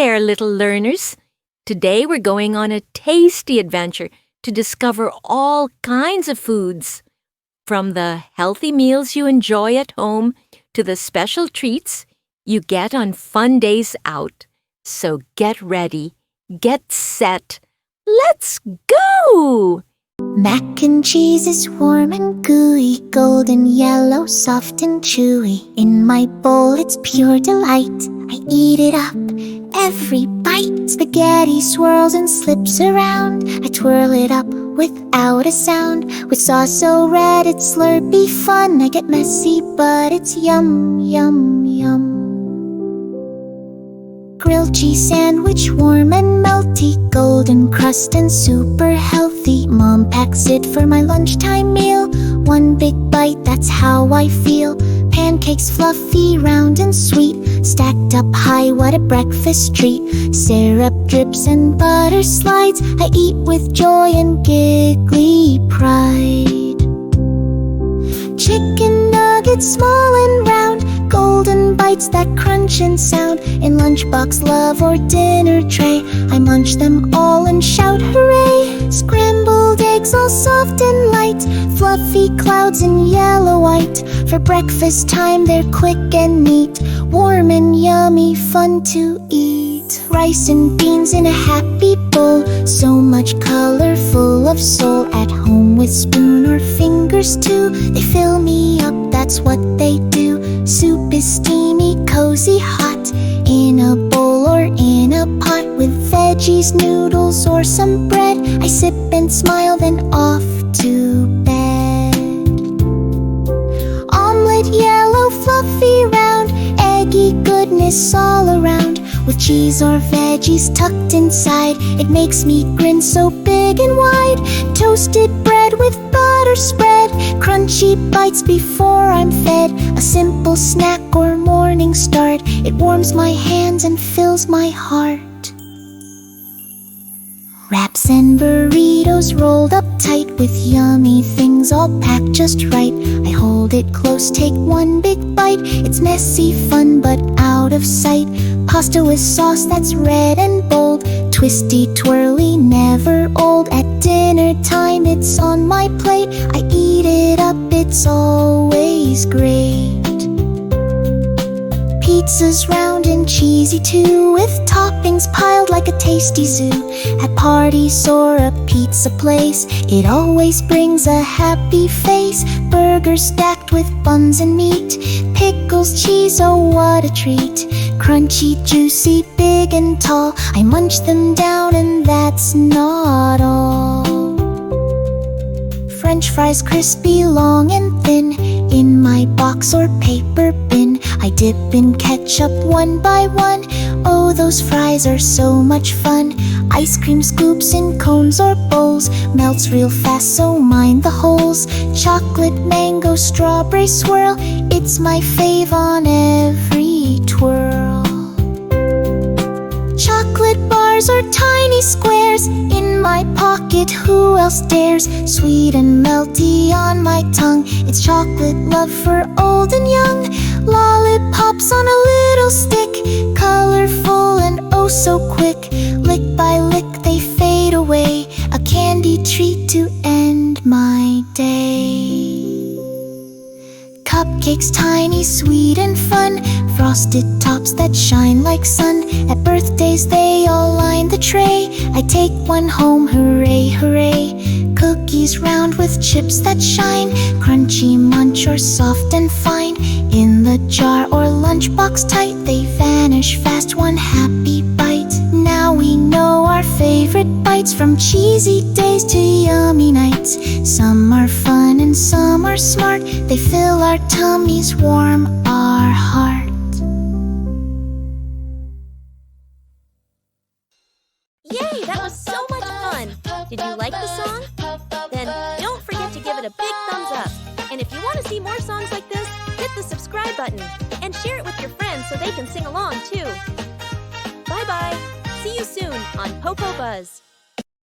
there, little learners! Today we're going on a tasty adventure to discover all kinds of foods. From the healthy meals you enjoy at home to the special treats you get on fun days out. So get ready, get set, let's go! Mac and cheese is warm and gooey, golden yellow, soft and chewy. In my bowl it's pure delight, I eat it up, every bite. Spaghetti swirls and slips around, I twirl it up without a sound. With sauce so red it's slurpy fun, I get messy but it's yum, yum, yum. Grilled cheese sandwich, warm and melty, golden crust and super healthy. Mom packs it for my lunchtime meal, one big bite, that's how I feel. Pancakes fluffy, round and sweet, stacked up high, what a breakfast treat. Syrup drips and butter slides, I eat with joy and giggly pride. Chicken nuggets, small and round, golden bites that crunch and sound. In lunchbox, love, or dinner tray, I munch them all and shout hooray. Scrambled eggs all soft and light, fluffy clouds in yellow white. For breakfast time they're quick and neat, warm and yummy, fun to eat. Rice and beans in a happy bowl, so much color, full of soul. At home with spoon or fingers too, they fill me up, that's what they do. Soup is steamy, cozy, hot, in a bowl or in a pot. With veggies, noodles, or some bread, I sip and smile, then off to bed. Omelette, yellow, fluffy, round, eggy goodness all around. With cheese or veggies tucked inside, it makes me grin so big and wide. Toasted bread with butter spread, crunchy bites before I'm fed. A simple snack or morning start, it warms my hands and fills my heart. Wraps and burritos rolled up tight, with yummy things all packed just right. I hold it close, take one big bite, it's messy fun but out of sight. Pasta with sauce that's red and bold, twisty, twirly, never old. At dinner time it's on my plate, I eat it up, it's always great. Pizza's round and cheesy too, with toppings piled like a tasty zoo. At parties or a pizza place, it always brings a happy face. Burgers stacked with buns and meat, pickles, cheese, oh what a treat. Crunchy, juicy, big and tall, I munch them down and that's not all. French fries crispy, long and thin, in my box or paper bin. I dip in ketchup one by one, oh those fries are so much fun. Ice cream scoops in cones or bowls, melts real fast so mind the holes. Chocolate, mango, strawberry swirl, it's my fave on every twirl. Chocolate bars or tiny squares, in my pocket, who else dares? Sweet and melty on my tongue, it's chocolate love for old and young. Lollipops on a little stick, colorful and oh so quick. Lick by lick they fade away, a candy treat to end my day. Cupcakes, tiny, sweet and fun, frosted tops that shine like sun. At birthdays they all line the tray, I take one home, hooray, hooray. Cookies round with chips that shine, crunchy munch or soft and fine. In the jar or lunchbox tight, they vanish fast, one happy bite. Now we know our favorite bites, from cheesy days to yummy nights. Some are fun and some are smart, they fill our tummies, warm our heart. Yay, that was so much fun! Did you like the song? Then don't forget to give it a big thumbs up. And if you want to see more songs like this, hit the subscribe button and share it with your friends so they can sing along too. Bye-bye! See you soon on PoPoBuzzz.